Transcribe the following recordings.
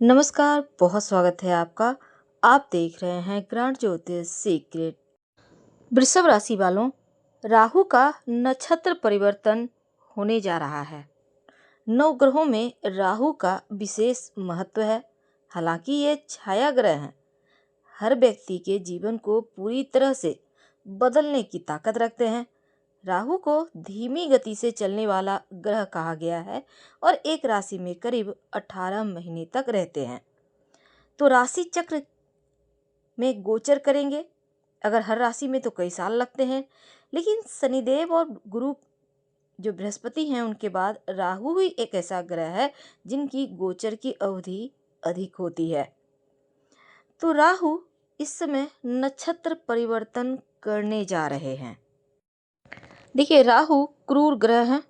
नमस्कार, बहुत स्वागत है आपका। आप देख रहे हैं ग्रांड ज्योतिष सीक्रेट। वृषभ राशि वालों, राहु का नक्षत्र परिवर्तन होने जा रहा है। नवग्रहों में राहु का विशेष महत्व है। हालांकि ये छाया ग्रह हैं, हर व्यक्ति के जीवन को पूरी तरह से बदलने की ताकत रखते हैं। राहु को धीमी गति से चलने वाला ग्रह कहा गया है और एक राशि में करीब 18 महीने तक रहते हैं। तो राशि चक्र में गोचर करेंगे। अगर हर राशि में तो कई साल लगते हैं, लेकिन शनिदेव और गुरु जो बृहस्पति हैं उनके बाद राहु ही एक ऐसा ग्रह है जिनकी गोचर की अवधि अधिक होती है। तो राहु इस समय नक्षत्र परिवर्तन करने जा रहे हैं। देखिए, राहु क्रूर ग्रह हैं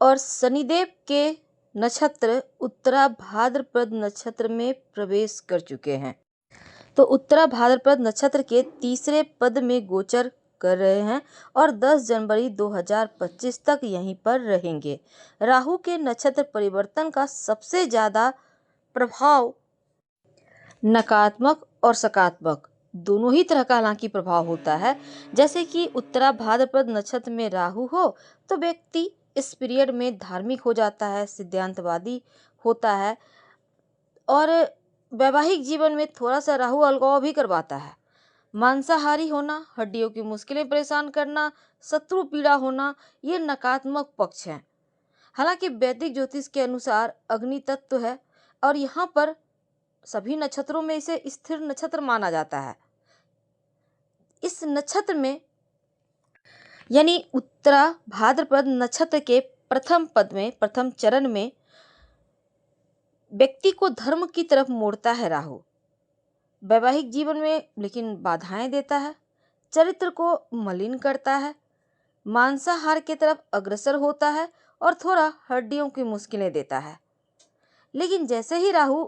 और शनिदेव के नक्षत्र उत्तरा भाद्रपद नक्षत्र में प्रवेश कर चुके हैं। तो उत्तरा भाद्रपद नक्षत्र के तीसरे पद में गोचर कर रहे हैं और 10 जनवरी 2025 तक यहीं पर रहेंगे। राहु के नक्षत्र परिवर्तन का सबसे ज़्यादा प्रभाव नकारात्मक और सकारात्मक दोनों ही तरह का हालांकि प्रभाव होता है। जैसे कि उत्तरा भाद्रपद नक्षत्र में राहु हो तो व्यक्ति इस पीरियड में धार्मिक हो जाता है, सिद्धांतवादी होता है और वैवाहिक जीवन में थोड़ा सा राहु अलगाव भी करवाता है। मांसाहारी होना, हड्डियों की मुश्किलें परेशान करना, शत्रु पीड़ा होना, ये नकारात्मक पक्ष हैं। हालांकि वैदिक ज्योतिष के अनुसार अग्नि तत्व है और यहाँ पर सभी नक्षत्रों में इसे स्थिर नक्षत्र माना जाता है। इस नक्षत्र में यानी उत्तरा भाद्रपद नक्षत्र के प्रथम पद में, प्रथम चरण में व्यक्ति को धर्म की तरफ मोड़ता है राहु। वैवाहिक जीवन में लेकिन बाधाएं देता है, चरित्र को मलिन करता है, मांसाहार की तरफ अग्रसर होता है और थोड़ा हड्डियों की मुश्किलें देता है। लेकिन जैसे ही राहु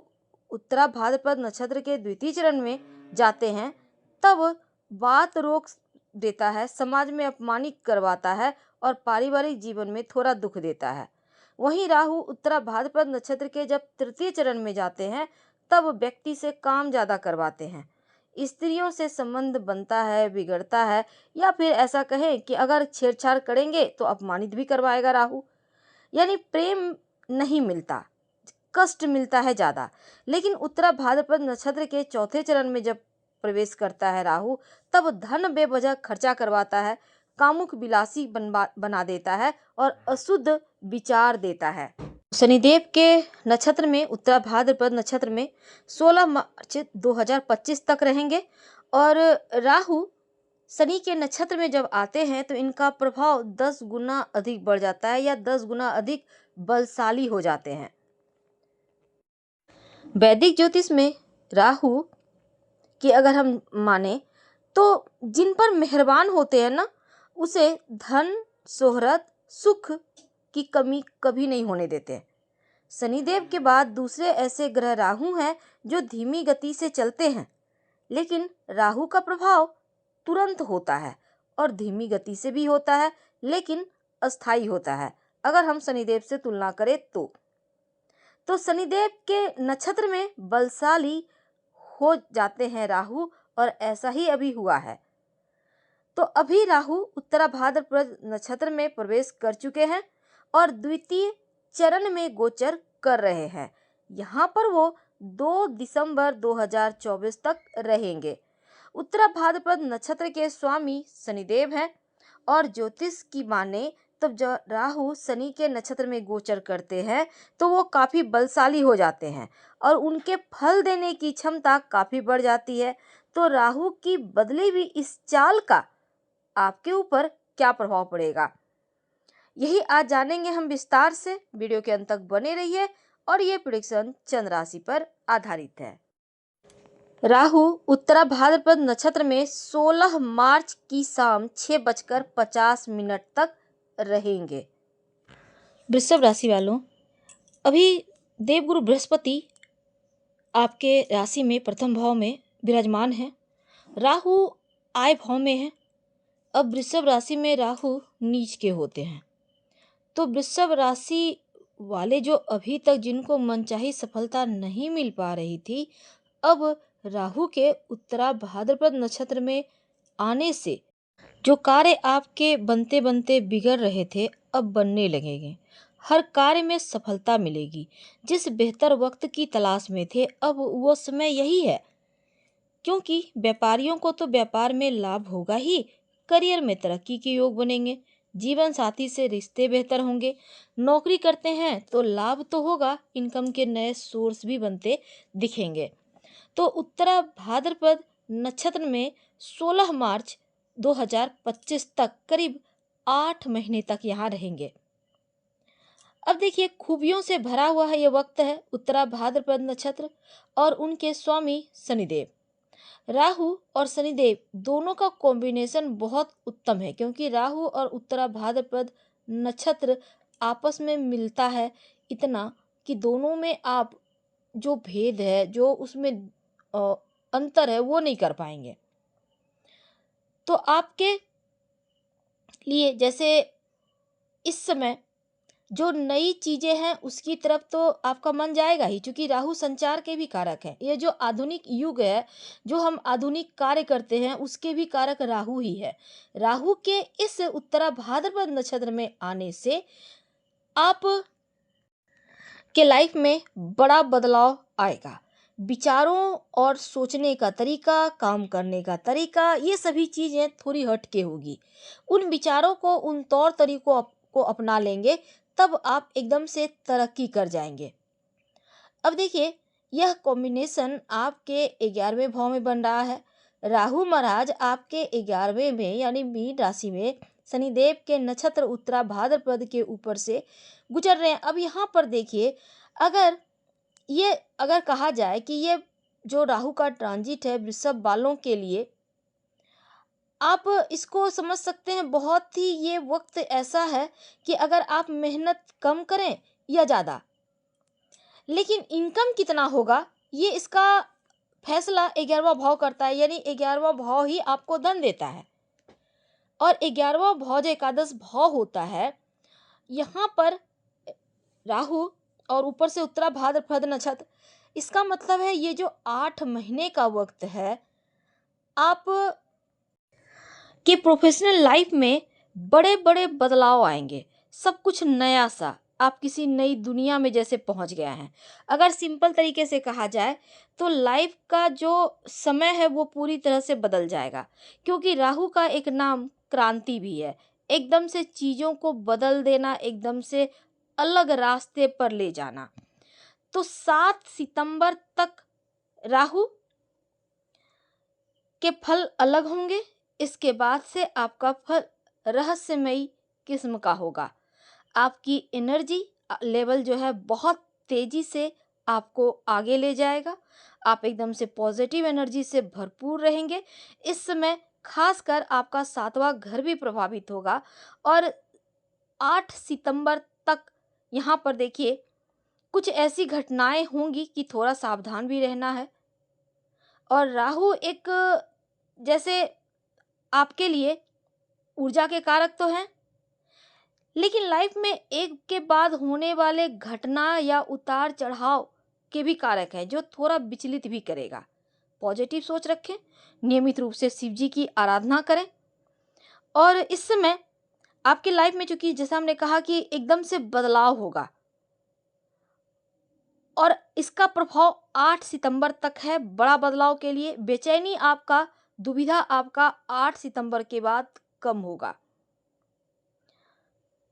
उत्तरा भाद्रपद नक्षत्र के द्वितीय चरण में जाते हैं तब बात रोक देता है, समाज में अपमानित करवाता है और पारिवारिक जीवन में थोड़ा दुख देता है। वहीं राहु उत्तरा भाद्रपद नक्षत्र के जब तृतीय चरण में जाते हैं तब व्यक्ति से काम ज़्यादा करवाते हैं, स्त्रियों से संबंध बनता है, बिगड़ता है, या फिर ऐसा कहें कि अगर छेड़छाड़ करेंगे तो अपमानित भी करवाएगा राहु। यानी प्रेम नहीं मिलता, कष्ट मिलता है ज़्यादा। लेकिन उत्तरा भाद्रपद नक्षत्र के चौथे चरण में जब प्रवेश करता है राहु तब धन बेवजह खर्चा करवाता है, कामुक विलासी बना देता है और अशुद्ध विचार देता है। शनिदेव के नक्षत्र में, उत्तरा भाद्रपद नक्षत्र में 16 मार्च 2025 तक रहेंगे और राहु शनि के नक्षत्र में जब आते हैं तो इनका प्रभाव 10 गुना अधिक बढ़ जाता है या 10 गुना अधिक बलशाली हो जाते हैं। वैदिक ज्योतिष में राहु की अगर हम माने तो जिन पर मेहरबान होते हैं ना, उसे धन, शोहरत, सुख की कमी कभी नहीं होने देते। शनिदेव के बाद दूसरे ऐसे ग्रह राहु हैं जो धीमी गति से चलते हैं, लेकिन राहु का प्रभाव तुरंत होता है और धीमी गति से भी होता है लेकिन अस्थायी होता है। अगर हम शनिदेव से तुलना करें तो शनिदेव के नक्षत्र में बलशाली हो जाते हैं राहु और ऐसा ही अभी हुआ है। तो अभी राहु उत्तरा भाद्रपद नक्षत्र में प्रवेश कर चुके हैं और द्वितीय चरण में गोचर कर रहे हैं। यहाँ पर वो 2 दिसंबर 2024 तक रहेंगे। उत्तरा भाद्रपद नक्षत्र के स्वामी शनिदेव हैं और ज्योतिष की माने तब जब राहु शनि के नक्षत्र में गोचर करते हैं तो वो काफ़ी बलशाली हो जाते हैं और उनके फल देने की क्षमता काफ़ी बढ़ जाती है। तो राहु की बदली हुई इस चाल का आपके ऊपर क्या प्रभाव पड़ेगा, यही आज जानेंगे हम विस्तार से। वीडियो के अंत तक बने रहिए और ये प्रेडिक्शन चंद्र राशि पर आधारित है। राहु उत्तरा भाद्रपद नक्षत्र में 16 मार्च की शाम 6:50 तक रहेंगे। वृषभ राशि वालों, अभी देवगुरु बृहस्पति आपके राशि में प्रथम भाव में विराजमान है, राहु आय भाव में है। अब वृषभ राशि में राहु नीच के होते हैं तो वृषभ राशि वाले जो अभी तक जिनको मनचाही सफलता नहीं मिल पा रही थी, अब राहु के उत्तरा भाद्रपद नक्षत्र में आने से जो कार्य आपके बनते बनते बिगड़ रहे थे, अब बनने लगेंगे। हर कार्य में सफलता मिलेगी। जिस बेहतर वक्त की तलाश में थे, अब वो समय यही है। क्योंकि व्यापारियों को तो व्यापार में लाभ होगा ही, करियर में तरक्की के योग बनेंगे, जीवन साथी से रिश्ते बेहतर होंगे। नौकरी करते हैं तो लाभ तो होगा, इनकम के नए सोर्स भी बनते दिखेंगे। तो उत्तरा भाद्रपद नक्षत्र में 16 मार्च 2025 तक करीब 8 महीने तक यहाँ रहेंगे। अब देखिए, खूबियों से भरा हुआ है ये वक्त है उत्तरा भाद्रपद नक्षत्र और उनके स्वामी शनिदेव। राहु और शनिदेव दोनों का कॉम्बिनेशन बहुत उत्तम है, क्योंकि राहु और उत्तरा भाद्रपद नक्षत्र आपस में मिलता है इतना कि दोनों में आप जो भेद है, जो उसमें अ, अंतर है, वो नहीं कर पाएंगे। तो आपके लिए जैसे इस समय जो नई चीजें हैं उसकी तरफ तो आपका मन जाएगा ही, क्योंकि राहु संचार के भी कारक है। ये जो आधुनिक युग है, जो हम आधुनिक कार्य करते हैं, उसके भी कारक राहु ही है। राहु के इस उत्तरा भाद्रपद नक्षत्र में आने से आप के लाइफ में बड़ा बदलाव आएगा। विचारों और सोचने का तरीका, काम करने का तरीका, ये सभी चीजें थोड़ी हट के होगी। उन विचारों को, उन तौर तरीकों को अपना लेंगे, तब आप एकदम से तरक्की कर जाएंगे। अब देखिए, यह कॉम्बिनेशन आपके 11वें भाव में बन रहा है। राहु महाराज आपके 11वें में यानी मीन राशि में शनिदेव के नक्षत्र उत्तरा भाद्रपद के ऊपर से गुजर रहे हैं। अब यहाँ पर देखिए, अगर कहा जाए कि ये जो राहु का ट्रांजिट है वृषभ वालों के लिए, आप इसको समझ सकते हैं बहुत ही, ये वक्त ऐसा है कि अगर आप मेहनत कम करें या ज़्यादा, लेकिन इनकम कितना होगा ये इसका फैसला 11वां भाव करता है। यानी 11वां भाव ही आपको धन देता है, और 11वां भाव जो एकादश भाव होता है, यहाँ पर राहु और ऊपर से उत्तरा भाद्रपद नक्षत्र, इसका मतलब है ये जो 8 महीने का वक्त है, आप के प्रोफेशनल लाइफ में बड़े बड़े बदलाव आएंगे। सब कुछ नया सा, आप किसी नई दुनिया में जैसे पहुंच गया है। अगर सिंपल तरीके से कहा जाए तो लाइफ का जो समय है वो पूरी तरह से बदल जाएगा, क्योंकि राहु का एक नाम क्रांति भी है। एकदम से चीज़ों को बदल देना, एकदम से अलग रास्ते पर ले जाना। तो 7 सितंबर तक राहु के फल अलग होंगे। इसके बाद से आपका फल रहस्यमयी किस्म का होगा। आपकी एनर्जी लेवल जो है बहुत तेजी से आपको आगे ले जाएगा। आप एकदम से पॉजिटिव एनर्जी से भरपूर रहेंगे। इस समय खासकर आपका 7वां घर भी प्रभावित होगा। और 8 सितंबर तक यहाँ पर देखिए, कुछ ऐसी घटनाएं होंगी कि थोड़ा सावधान भी रहना है। और राहु एक जैसे आपके लिए ऊर्जा के कारक तो हैं, लेकिन लाइफ में एक के बाद होने वाले घटना या उतार चढ़ाव के भी कारक है, जो थोड़ा विचलित भी करेगा। पॉजिटिव सोच रखें, नियमित रूप से शिव जी की आराधना करें। और इस समय आपकी लाइफ में, चूंकि जैसा हमने कहा कि एकदम से बदलाव होगा, और इसका प्रभाव 8 सितंबर तक है। बड़ा बदलाव के लिए बेचैनी आपका, दुविधा आपका 8 सितंबर के बाद कम होगा।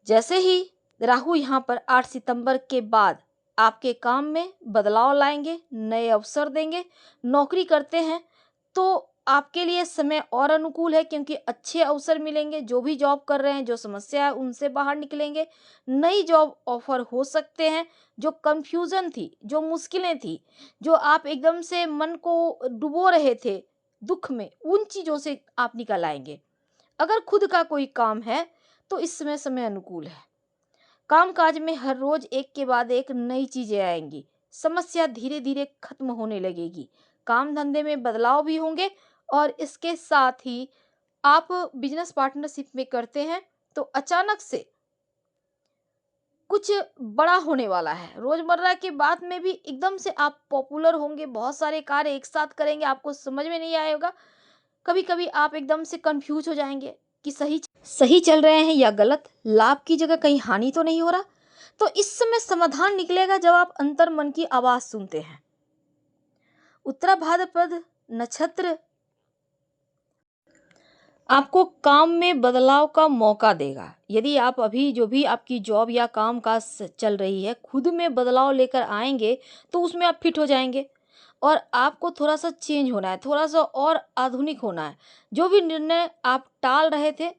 जैसे ही राहु यहाँ पर 8 सितंबर के बाद आपके काम में बदलाव लाएंगे, नए अवसर देंगे। नौकरी करते हैं तो आपके लिए समय और अनुकूल है, क्योंकि अच्छे अवसर मिलेंगे। जो भी जॉब कर रहे हैं, जो समस्या है उनसे बाहर निकलेंगे। नई जॉब ऑफर हो सकते हैं। जो कंफ्यूजन थी, जो मुश्किलें थी, जो आप एकदम से मन को डुबो रहे थे दुख में, उन चीज़ों से आप निकल आएंगे। अगर खुद का कोई काम है तो इस समय अनुकूल है। कामकाज में हर रोज एक के बाद एक नई चीजें आएंगी। समस्या धीरे धीरे खत्म होने लगेगी। काम धंधे में बदलाव भी होंगे। और इसके साथ ही आप बिजनेस पार्टनरशिप में करते हैं तो अचानक से कुछ बड़ा होने वाला है। रोजमर्रा की बात में भी एकदम से आप पॉपुलर होंगे, बहुत सारे कार्य एक साथ करेंगे, आपको समझ में नहीं आएगा। कभी कभी आप एकदम से कंफ्यूज हो जाएंगे कि सही चल रहे हैं या गलत, लाभ की जगह कहीं हानि तो नहीं हो रहा। तो इस समय समाधान निकलेगा जब आप अंतर मन की आवाज सुनते हैं। उत्तरा भाद्रपद नक्षत्र आपको काम में बदलाव का मौका देगा। यदि आप अभी जो भी आपकी जॉब या काम काज चल रही है, खुद में बदलाव लेकर आएंगे तो उसमें आप फिट हो जाएंगे। और आपको थोड़ा सा चेंज होना है, थोड़ा सा और आधुनिक होना है। जो भी निर्णय आप टाल रहे थे,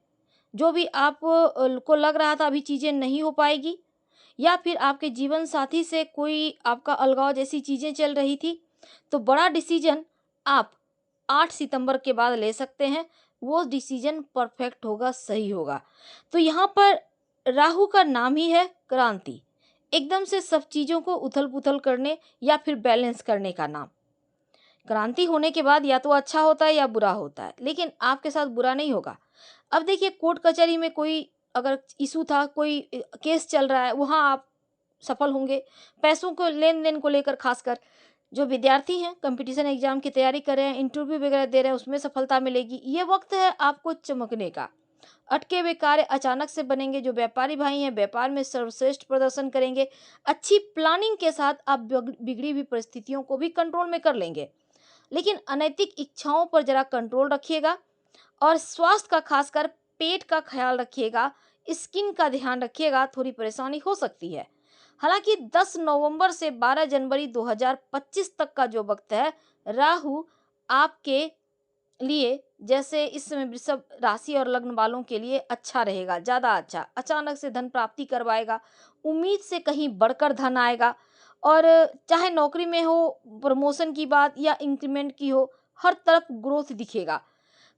जो भी आप को लग रहा था अभी चीज़ें नहीं हो पाएगी, या फिर आपके जीवन साथी से कोई आपका अलगाव जैसी चीज़ें चल रही थी, तो बड़ा डिसीजन आप 8 सितंबर के बाद ले सकते हैं। वो डिसीजन परफेक्ट होगा, सही होगा। तो यहाँ पर राहु का नाम ही है क्रांति, एकदम से सब चीज़ों को उथल पुथल करने या फिर बैलेंस करने का नाम। क्रांति होने के बाद या तो अच्छा होता है या बुरा होता है, लेकिन आपके साथ बुरा नहीं होगा। अब देखिए, कोर्ट कचहरी में कोई अगर इशू था, कोई केस चल रहा है, वहाँ आप सफल होंगे। पैसों को लेन देन को लेकर, खासकर जो विद्यार्थी हैं, कंपटीशन एग्जाम की तैयारी कर रहे हैं, इंटरव्यू वगैरह दे रहे हैं, उसमें सफलता मिलेगी। ये वक्त है आपको चमकने का। अटके हुए कार्य अचानक से बनेंगे। जो व्यापारी भाई हैं, व्यापार में सर्वश्रेष्ठ प्रदर्शन करेंगे। अच्छी प्लानिंग के साथ आप बिगड़ी हुई परिस्थितियों को भी कंट्रोल में कर लेंगे। लेकिन अनैतिक इच्छाओं पर जरा कंट्रोल रखिएगा और स्वास्थ्य का, खासकर पेट का ख्याल रखिएगा, स्किन का ध्यान रखिएगा, थोड़ी परेशानी हो सकती है। हालांकि 10 नवंबर से 12 जनवरी 2025 तक का जो वक्त है, राहु आपके लिए, जैसे इस समय वृषभ राशि और लग्न वालों के लिए अच्छा रहेगा, ज्यादा अच्छा। अचानक से धन प्राप्ति करवाएगा, उम्मीद से कहीं बढ़कर धन आएगा। और चाहे नौकरी में हो, प्रमोशन की बात या इंक्रीमेंट की हो, हर तरफ ग्रोथ दिखेगा।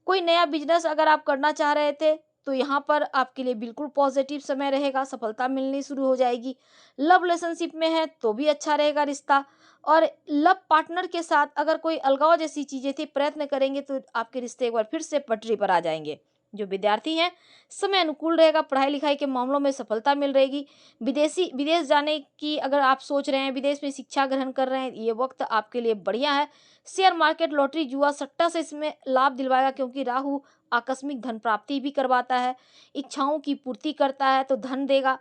कोई नया बिजनेस अगर आप करना चाह रहे थे, तो यहाँ पर आपके लिए बिल्कुल पॉजिटिव समय रहेगा, सफलता मिलनी शुरू हो जाएगी। लव रिलेशनशिप में है तो भी अच्छा रहेगा रिश्ता। और लव पार्टनर के साथ अगर कोई अलगाव जैसी चीजें थी, प्रयत्न करेंगे तो आपके रिश्ते एक बार फिर से पटरी पर आ जाएंगे। जो विद्यार्थी हैं, समय अनुकूल रहेगा, पढ़ाई लिखाई के मामलों में सफलता मिल रहेगी। विदेश जाने की अगर आप सोच रहे हैं, विदेश में शिक्षा ग्रहण कर रहे हैं, ये वक्त आपके लिए बढ़िया है। शेयर मार्केट, लॉटरी, जुआ, सट्टा से इसमें लाभ दिलवाएगा, क्योंकि राहु आकस्मिक धन प्राप्ति भी करवाता है, इच्छाओं की पूर्ति करता है तो धन देगा।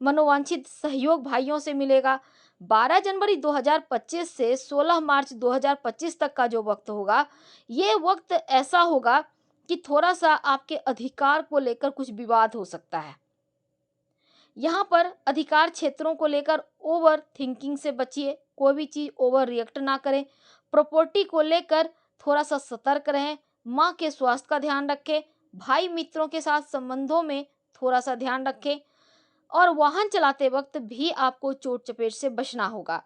मनोवांछित सहयोग भाइयों से मिलेगा। 12 जनवरी 2025 से 16 मार्च 2025 तक का जो वक्त होगा, ये वक्त ऐसा होगा कि थोड़ा सा आपके अधिकार को लेकर कुछ विवाद हो सकता है। यहाँ पर अधिकार क्षेत्रों को लेकर ओवर थिंकिंग से बचिए, कोई भी चीज ओवर रिएक्ट ना करें। प्रॉपर्टी को लेकर थोड़ा सा सतर्क रहें। माँ के स्वास्थ्य का ध्यान रखें। भाई मित्रों के साथ संबंधों में थोड़ा सा ध्यान रखें। और वाहन चलाते वक्त भी आपको चोट चपेट से बचना होगा।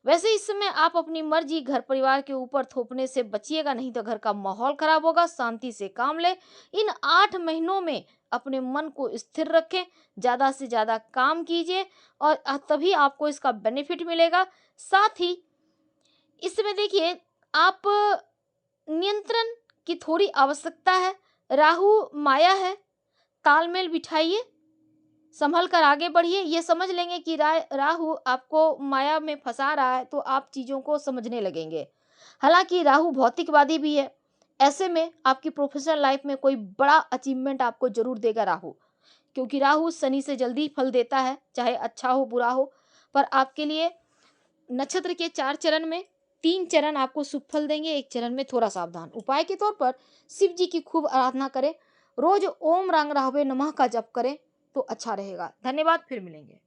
वैसे इस समय आप अपनी मर्जी घर परिवार के ऊपर थोपने से बचिएगा, नहीं तो घर का माहौल खराब होगा। शांति से काम ले। इन 8 महीनों में अपने मन को स्थिर रखें, ज्यादा से ज्यादा काम कीजिए और तभी आपको इसका बेनिफिट मिलेगा। साथ ही इस समय देखिए, आप नियंत्रण की थोड़ी आवश्यकता है। राहु माया है, तालमेल बिठाइए, संभल कर आगे बढ़िए। ये समझ लेंगे कि राहु आपको माया में फंसा रहा है, तो आप चीज़ों को समझने लगेंगे। हालांकि राहु भौतिकवादी भी है। ऐसे में आपकी प्रोफेशनल लाइफ में कोई बड़ा अचीवमेंट आपको जरूर देगा राहु, क्योंकि राहु शनि से जल्दी फल देता है, चाहे अच्छा हो बुरा हो। पर आपके लिए नक्षत्र के 4 चरण में 3 चरण आपको शुभ फल देंगे, 1 चरण में थोड़ा सावधान। उपाय के तौर पर शिव जी की खूब आराधना करें, रोज ओम रांग राहवे नमः का जप करें तो अच्छा रहेगा। धन्यवाद, फिर मिलेंगे।